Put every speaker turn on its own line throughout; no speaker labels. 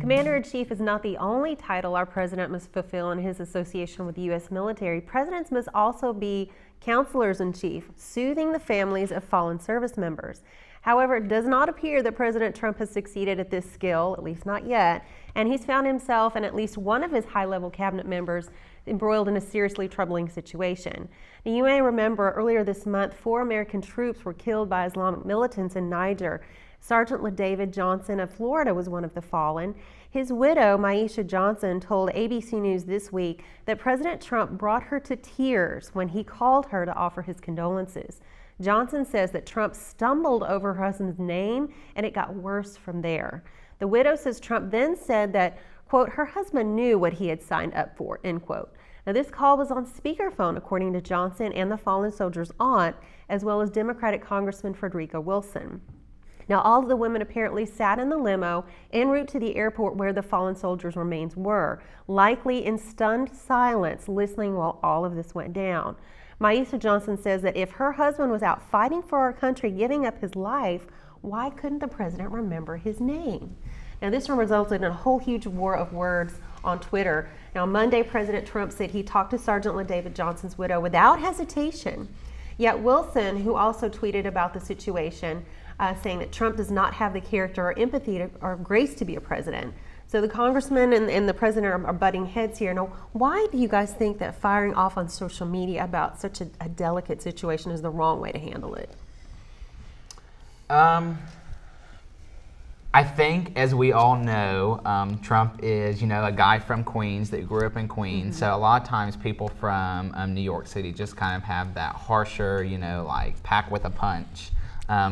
Commander-in-Chief is not the only title our president must fulfill in his association with the U.S. military. Presidents must also be counselors-in-chief, soothing the families of fallen service members. However, it does not appear that President Trump has succeeded at this skill, at least not yet, and he's found himself and at least one of his high-level cabinet members embroiled in a seriously troubling situation. Now, you may remember earlier this month, 4 American troops were killed by Islamic militants in Niger. Sergeant LaDavid Johnson of Florida was one of the fallen. His widow, Micca Johnson, told ABC News this week that President Trump brought her to tears when he called her to offer his condolences. Johnson says that Trump stumbled over her husband's name and it got worse from there. The widow says Trump then said that, quote, her husband knew what he had signed up for, end quote. Now, this call was on speakerphone, according to Johnson and the fallen soldier's aunt, as well as Democratic Congressman Frederica Wilson. Now, all of the women apparently sat in the limo en route to the airport where the fallen soldiers' remains were, likely in stunned silence, listening while all of this went down. Micca Johnson says that if her husband was out fighting for our country, giving up his life, why couldn't the president remember his name? Now, this resulted in a whole huge war of words on Twitter. Now, Monday, President Trump said he talked to Sergeant LaDavid Johnson's widow without hesitation. Yet Wilson, who also tweeted about the situation, saying that Trump does not have the character or empathy or grace to be a president. So the congressman and the president are butting heads here. Now, why do you guys think that firing off on social media about such a delicate situation is the wrong way to handle it?
I think, as we all know, Trump is, a guy from Queens that grew up in Queens. So a lot of times people from New York City just kind of have that harsher, like pack with a punch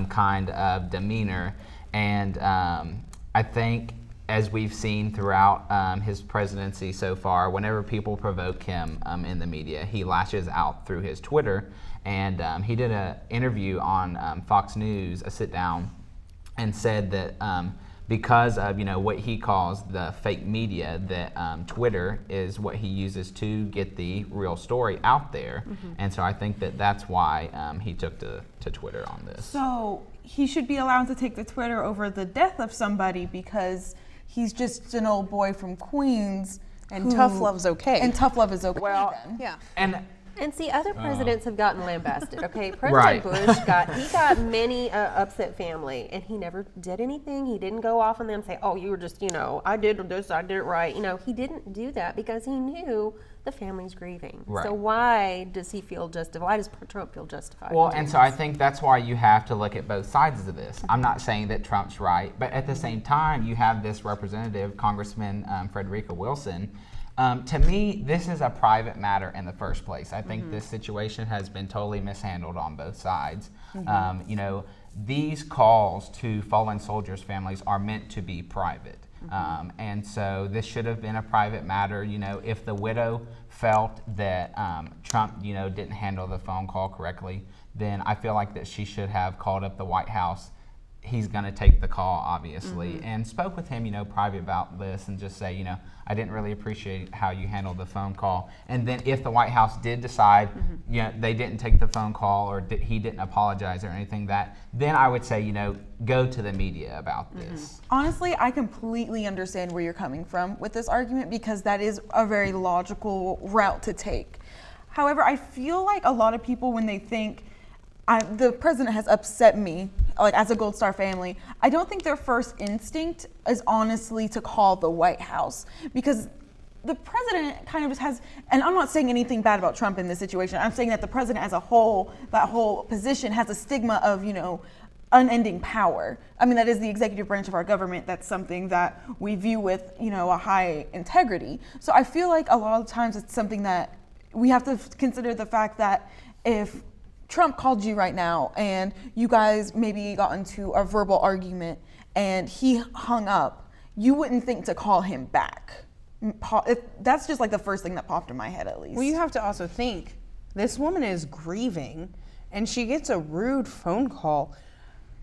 kind of demeanor. And I think, as we've seen throughout his presidency so far, whenever people provoke him in the media, he lashes out through his Twitter. And he did an interview on Fox News, a sit down, and said that because of what he calls the fake media, that Twitter is what he uses to get the real story out there. And so I think that that's why he took to Twitter on this.
So he should be allowed to take to Twitter over the death of somebody because he's just an old boy from Queens.
And tough love's okay.
And tough love is okay
then.
Yeah.
And see, other presidents have gotten lambasted. Okay, President Bush got many upset family, and he never did anything. He didn't go off on them and say, "Oh, you were just, I did this, I did it right." He didn't do that because he knew the family's grieving.
Right.
So why does he feel justified? Why does Trump feel justified?
Well, and so I think that's why you have to look at both sides of this. I'm not saying that Trump's right, but at the same time, you have this representative, Congressman Frederica Wilson. To me, this is a private matter in the first place. I think this situation has been totally mishandled on both sides. These calls to fallen soldiers' families are meant to be private. And so this should have been a private matter. If the widow felt that Trump, didn't handle the phone call correctly, then I feel like that she should have called up the White House. He's going to take the call, obviously, and spoke with him, private about this and just say, I didn't really appreciate how you handled the phone call. And then if the White House did decide, they didn't take the phone call or he didn't apologize or anything, then I would say, go to the media about this.
Honestly, I completely understand where you're coming from with this argument because that is a very logical route to take. However, I feel like a lot of people, when they think, the president has upset me, like as a Gold Star family, I don't think their first instinct is honestly to call the White House because the president kind of just has, and I'm not saying anything bad about Trump in this situation, I'm saying that the president as a whole, that whole position has a stigma of, unending power. I mean, that is the executive branch of our government. That's something that we view with, a high integrity. So I feel like a lot of times it's something that we have to consider the fact that if Trump called you right now and you guys maybe got into a verbal argument and he hung up, you wouldn't think to call him back. That's just like the first thing that popped in my head, at least.
Well, you have to also think, this woman is grieving and she gets a rude phone call.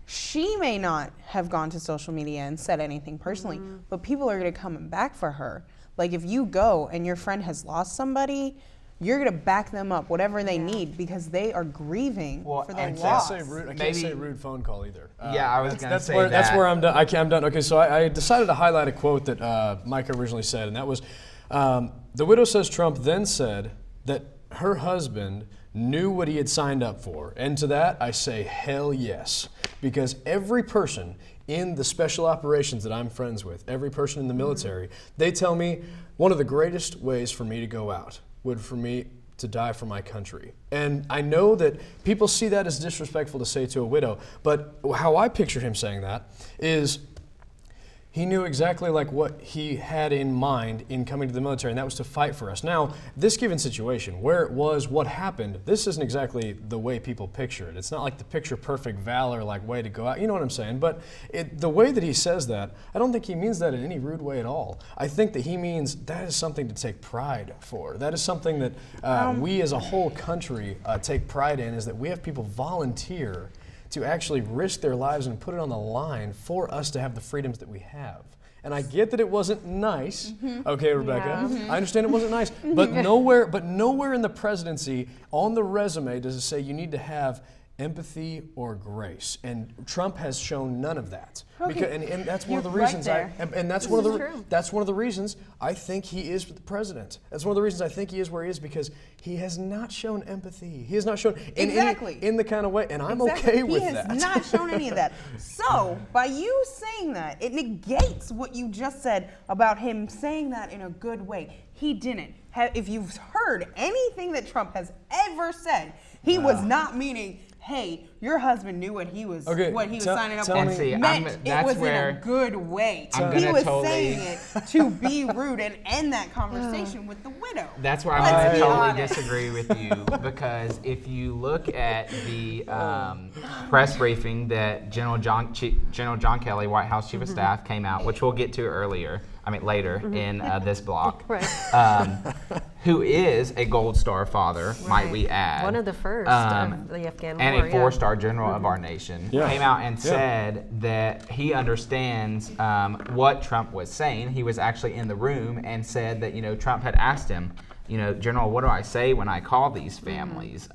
She may not have gone to social media and said anything personally, but people are going to come back for her. Like if you go and your friend has lost somebody, you're going to back them up, whatever they need, because they are grieving
Well,
for their
I
I
loss.
can't say
Maybe-
rude phone call either.
Yeah, I was gonna
that's
say
where, That's
that.
where I'm done. I'm done. Okay, so I decided to highlight a quote that Micca originally said, and that was, the widow says Trump then said that her husband knew what he had signed up for. And to that, I say, hell yes. Because every person in the special operations that I'm friends with, every person in the military, they tell me one of the greatest ways for me to go out would for me to die for my country. And I know that people see that as disrespectful to say to a widow, but how I pictured him saying that is he knew exactly like what he had in mind in coming to the military, and that was to fight for us. Now, this given situation, where it was, what happened, this isn't exactly the way people picture it. It's not like the picture perfect valor, like way to go out, you know what I'm saying? But the way that he says that, I don't think he means that in any rude way at all. I think that he means that is something to take pride for. That is something that we as a whole country take pride in, is that we have people volunteer to actually risk their lives and put it on the line for us to have the freedoms that we have. And I get that it wasn't nice, okay, Rebecca. I understand it wasn't nice, but nowhere in the presidency on the resume does it say you need to have empathy or grace, and Trump has shown none of that.
Okay.
Because, and that's one of the
You're right
reasons
there.
that's one of the reasons I think he is the president. That's one of the reasons I think he is where he is, because he has not shown empathy. He has not shown in the kind of way, and I'm okay with that.
He has not shown any of that. So, by you saying that, it negates what you just said about him saying that in a good way. He didn't. If you've heard anything that Trump has ever said, he was not meaning, hey, your husband knew what he was signing up for.
And see,
Meant it
that's
was
where
in a good way.
I'm
He
gonna
was
totally-
saying it to be rude and end that conversation with the widow.
That's where I'm
Let's
going to
be
totally
honest.
disagree with you, because if you look at the press briefing that General John Kelly, White House Chief of Staff, came out, which we'll get to later in this block,
Right.
who is a Gold Star father, might we add.
One of the first of the Afghan
and
war,
a 4-star general of our nation,
Yeah.
came out and
Yeah.
said that he understands what Trump was saying. He was actually in the room and said that, Trump had asked him, General, what do I say when I call these families?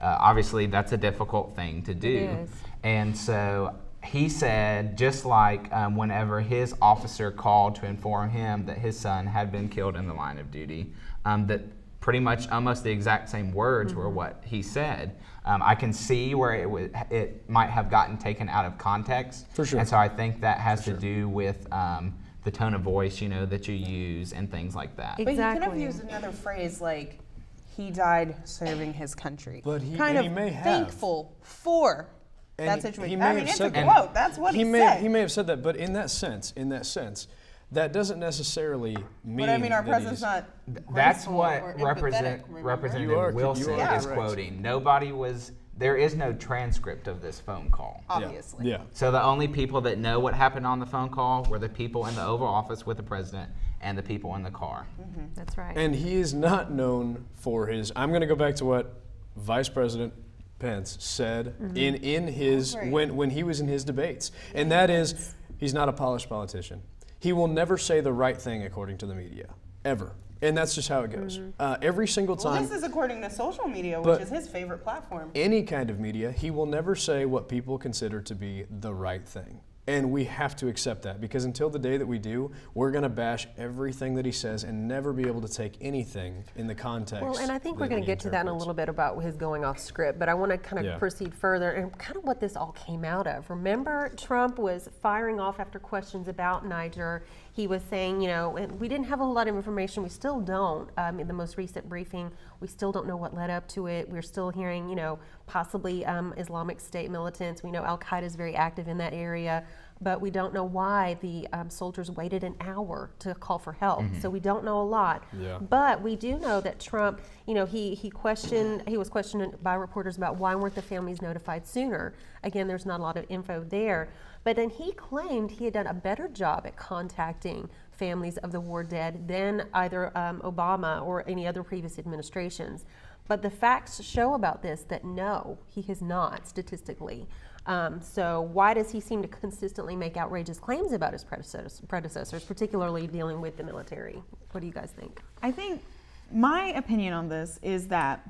Obviously, that's a difficult thing to do.
is.
And so he said, just like whenever his officer called to inform him that his son had been killed in the line of duty, that pretty much almost the exact same words were what he said. I can see where it might have gotten taken out of context.
For sure.
And so I think that has to do with the tone of voice, that you use and things like that.
But you could have
Exactly.
used another phrase like, he died serving his country.
But he-
kind
and
of
he may have.
thankful for
And
that
he
situation.
may
I
have
mean, it's a
said that.
quote. That's what he said.
He may have said that, but in that sense, that doesn't necessarily mean.
But I mean, our
that
president's
he's-
not.
That's
graceful
what
or empathetic, remember?
Representative
You are
Wilson is
correct.
quoting. There is no transcript of this phone call.
Obviously.
Yeah.
So the only people that know what happened on the phone call were the people in the Oval Office with the president and the people in the car.
That's right.
And he is not known for his. I'm going to go back to what Vice President Pence said in his
Right.
when he was in his debates, and that is, he's not a polished politician. He will never say the right thing according to the media, ever. And that's just how it goes. Every single
Well,
time.
this is according to social media, which
But-
is his favorite platform.
Any kind of media, he will never say what people consider to be the right thing. And we have to accept that, because until the day that we do, we're going to bash everything that he says and never be able to take anything in the context.
Well, and I think we're
that
going to
he
get to that in a
interprets.
little bit about his going off script, but I want to kind of
Yeah.
proceed further and kind of what this all came out of. Remember, Trump was firing off after questions about Niger. He was saying, and we didn't have a whole lot of information. We still don't. In the most recent briefing, we still don't know what led up to it. We're still hearing, possibly Islamic State militants. We know Al Qaeda is very active in that area, but we don't know why the soldiers waited an hour to call for help. So we don't know a lot.
Yeah.
But we do know that Trump, he was questioned by reporters about why weren't the families notified sooner. Again, there's not a lot of info there. But then he claimed he had done a better job at contacting families of the war dead than either Obama or any other previous administrations. But the facts show about this that no, he has not statistically. So why does he seem to consistently make outrageous claims about his predecessors, particularly dealing with the military? What do you guys think?
I think My opinion on this is that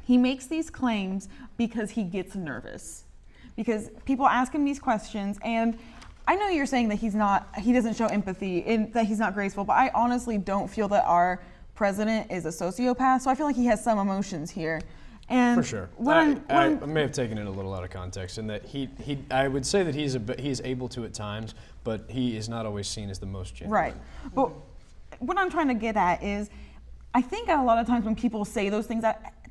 he makes these claims because he gets nervous. Because people ask him these questions, and I know you're saying that he doesn't show empathy, and that he's not graceful, but I honestly don't feel that our president is a sociopath, so I feel like he has some emotions here. And
For sure.
when
I may have taken it a little out of context in that I would say that he's able to at times, but he is not always seen as the most genuine.
Right. But what I'm trying to get at is, I think a lot of times when people say those things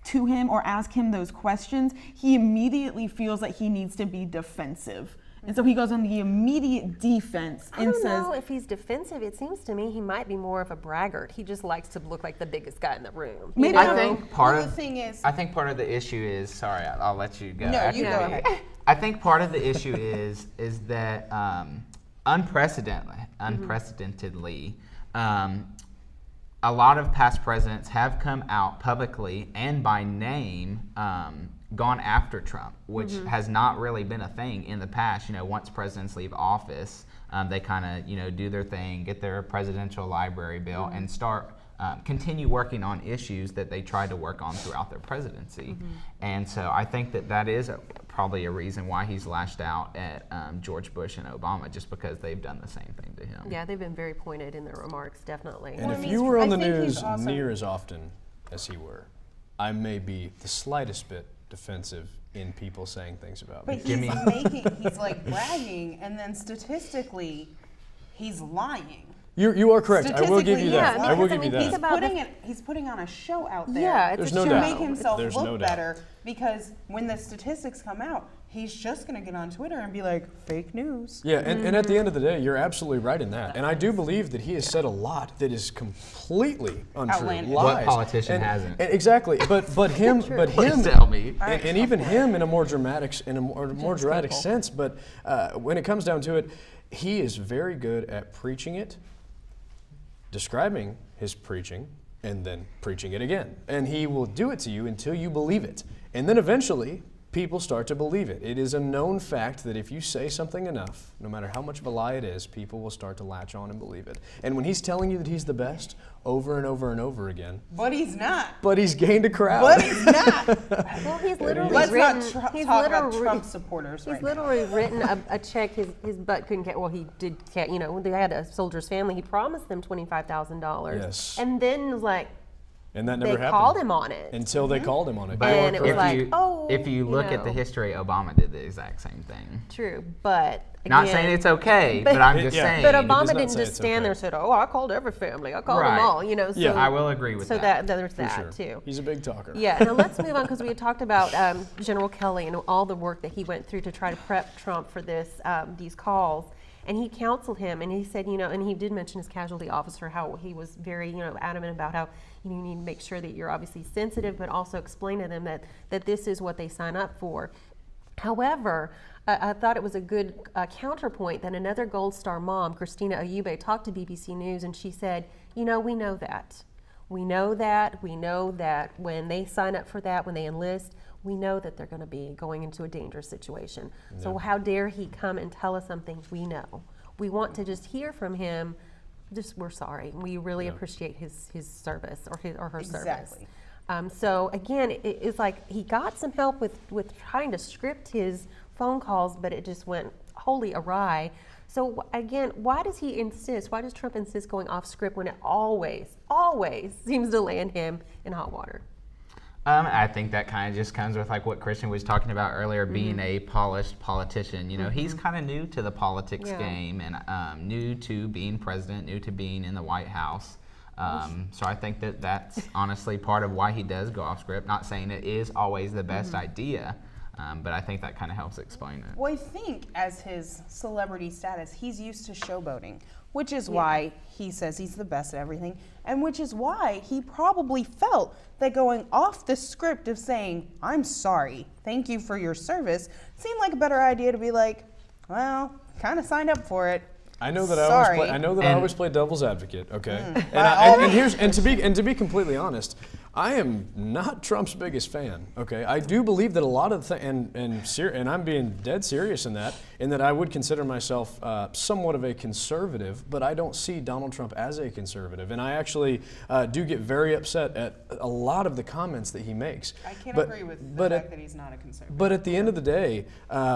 to him or ask him those questions, he immediately feels like he needs to be defensive. And so he goes on the immediate defense
I
and
don't
says,
know if he's defensive. It seems to me he might be more of a braggart. He just likes to look like the biggest guy in the room.
Maybe
you
I
know?
I think part
Well,
of
the thing is-
I think part of the issue is sorry, I'll let you go.
No,
after
you go
me.
ahead.
I think part of the issue is that unprecedentedly, a lot of past presidents have come out publicly and by name gone after Trump, which has not really been a thing in the past. You know, once presidents leave office, they kind of do their thing, get their presidential library bill, and start continue working on issues that they tried to work on throughout their presidency. And so I think that is probably a reason why he's lashed out at George Bush and Obama, just because they've done the same thing to him.
Yeah, they've been very pointed in their remarks, definitely.
And
Well,
if
I
you
mean,
were on
I
the
think he's
news
also-
near as often as he were, I may be the slightest bit defensive in people saying things about
But
me.
Jimmy.
he's like bragging, and then statistically, he's lying.
You are correct. I will give you
Statistically,
that.
yeah,
I will
because, I
give you
mean, think
that.
about
He's putting on a show out there.
Yeah, it's
There's
a
no
to
doubt.
make himself
There's
look
no doubt.
better, because when the statistics come out, he's just going to get on Twitter and be like, fake news.
Yeah, and at the end of the day, you're absolutely right in that. And I do believe that he has said a lot that is completely untrue.
Outlandish.
Lies.
What politician
And-
hasn't?
and exactly, but him,
Please tell me.
and even him in a more dramatic sense. But when it comes down to it, he is very good at preaching it, describing his preaching, and then preaching it again. And he will do it to you until you believe it. And then eventually, people start to believe it. It is a known fact that if you say something enough, no matter how much of a lie it is, people will start to latch on and believe it. And when he's telling you that he's the best over and over and over again,
But he's not.
but he's gained a crowd.
But he's not.
Well, he's literally
Let's
written.
not
he's
talk about
literally-
Trump supporters
He's
right
literally written a check his butt couldn't get. Well, he did. You know, they had a soldier's family. He promised them $25,000.
Yes.
And then was like,
And that
they
never happened.
called him on it.
Until they called him on it.
But
And it was
if
like,
you,
oh,
if you look at the
know.
history, Obama did the exact same thing.
True, but
Not
again-
saying it's okay, but I'm just
Yeah.
saying.
But
does
Obama
not
didn't
say
just
it's
stand there and
okay.
said, "Oh, I called every family. I called
Right.
them all." You know. So,
Yeah.
I will agree with
so
that.
there's
For
that
sure.
too.
He's a big talker.
Yeah, now let's move on because we had talked about General Kelly and all the work that he went through to try to prep Trump for these calls. And he counseled him, and he said, and he did mention his casualty officer, how he was very, adamant about how you need to make sure that you're obviously sensitive, but also explain to them that this is what they sign up for. However, I thought it was a good counterpoint that another Gold Star mom, Christina Ayube, talked to BBC News, and she said, we know that. We know that when they sign up for that, when they enlist, we know that they're going to be going into a dangerous situation. So how dare he come and tell us something we know? We want to just hear from him. We're sorry. We really appreciate his service or her service.
Exactly.
So again, it's like he got some help with trying to script his phone calls, but it just went wholly awry. So again, why does he insist? Why does Trump insist going off script when it always seems to land him in hot water?
I think that kind of just comes with like what Christian was talking about earlier, being a polished politician. He's kind of new to the politics game and new to being president, new to being in the White House. So I think that that's honestly part of why he does go off script. Not saying it is always the best idea, but I think that kind of helps explain it.
Well, I think as his celebrity status, he's used to showboating, which is why he says he's the best at everything, and which is why he probably felt that going off the script of saying, "I'm sorry, thank you for your service," seemed like a better idea to be like, well, kind of signed up for it.
I know that
Sorry.
I always play devil's advocate. Okay,
By all
and to be completely honest, I am not Trump's biggest fan. Okay, I do believe that a lot of and I'm being dead serious in that I would consider myself somewhat of a conservative, but I don't see Donald Trump as a conservative, and I actually do get very upset at a lot of the comments that he makes.
I can't agree with the fact that he's not a conservative.
But at the end of the day,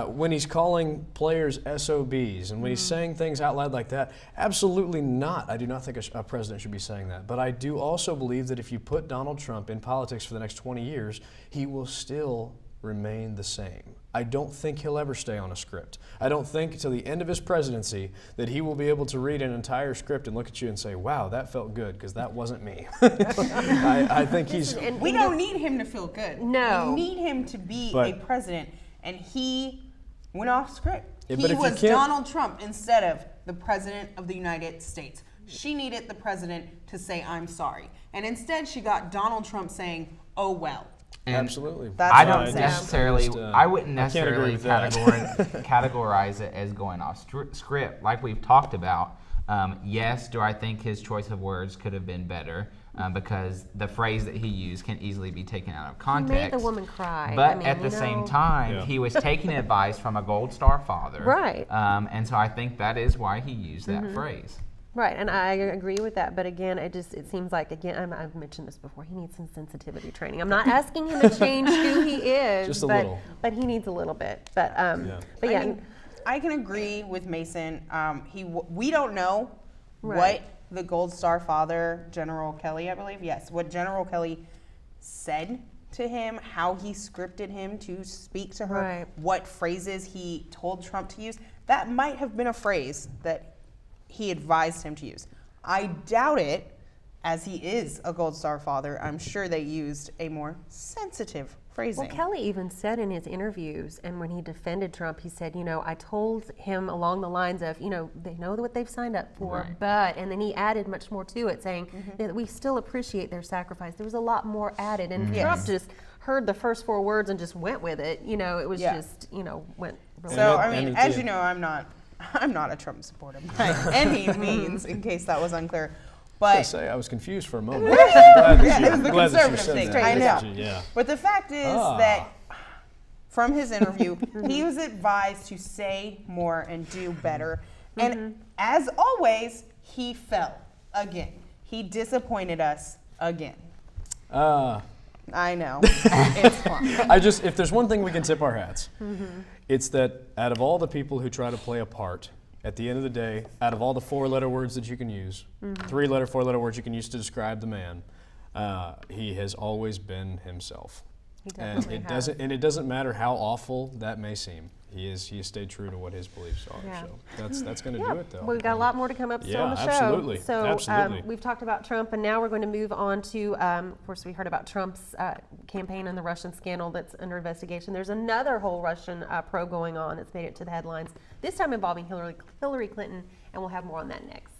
when he's calling players SOBs and when he's saying things out loud like that, absolutely not. I do not think a president should be saying that. But I do also believe that if you put Donald Trump in politics for the next 20 years, he will still remain the same. I don't think he'll ever stay on a script. I don't think until the end of his presidency that he will be able to read an entire script and look at you and say, wow, that felt good, because that wasn't me. I think he's...
We don't need him to feel good.
No.
We need him to be a president, and he went off script.
Yeah,
he was Donald Trump instead of the president of the United States. She needed the president to say, I'm sorry. And instead, she got Donald Trump saying, oh, well.
And
absolutely.
I don't necessarily, I wouldn't necessarily
categorize
categorize it as going off script. Like we've talked about, yes, do I think his choice of words could have been better? Because the phrase that he used can easily be taken out of context.
He made the woman cry.
But at the same time, he was taking advice from a Gold Star father.
Right.
And so I think that is why he used that phrase.
Right, and I agree with that. But again, it seems like, again, I've mentioned this before, he needs some sensitivity training. I'm not asking him to change who he is,
just a little.
But he needs a little bit. But yeah.
I mean, I can agree with Mason. We don't know
Right.
what the Gold Star father, General Kelly, I believe, what General Kelly said to him, how he scripted him to speak to her,
Right.
what phrases he told Trump to use. That might have been a phrase that he advised him to use. I doubt it, as he is a Gold Star father. I'm sure they used a more sensitive phrasing.
Well, Kelly even said in his interviews, and when he defended Trump, he said, I told him along the lines of, they know what they've signed up for, but, and then he added much more to it, saying that we still appreciate their sacrifice. There was a lot more added, and Trump just heard the first 4 words and just went with it. It was just, went really
So, I mean, as you know, I'm not a Trump supporter by any means, in case that was unclear. But
I was confused for a moment.
it was the conservative thing.
That.
I know.
Yeah.
But the fact is that from his interview, he was advised to say more and do better. And as always, he fell again. He disappointed us again. I know. It's fun.
If there's one thing we can tip our hats, it's that out of all the people who try to play a part, at the end of the day, out of all the 4-letter words that you can use, 3-letter, 4-letter words you can use to describe the man, he has always been himself.
He definitely has.
It doesn't matter how awful that may seem. He has stayed true to what his beliefs are.
Yeah.
So that's going to do it, though.
We've got a lot more to come up still on the show.
Absolutely.
So
Absolutely.
We've talked about Trump, and now we're going to move on to, of course, we heard about Trump's campaign and the Russian scandal that's under investigation. There's another whole Russian probe going on that's made it to the headlines, this time involving Hillary Clinton, and we'll have more on that next.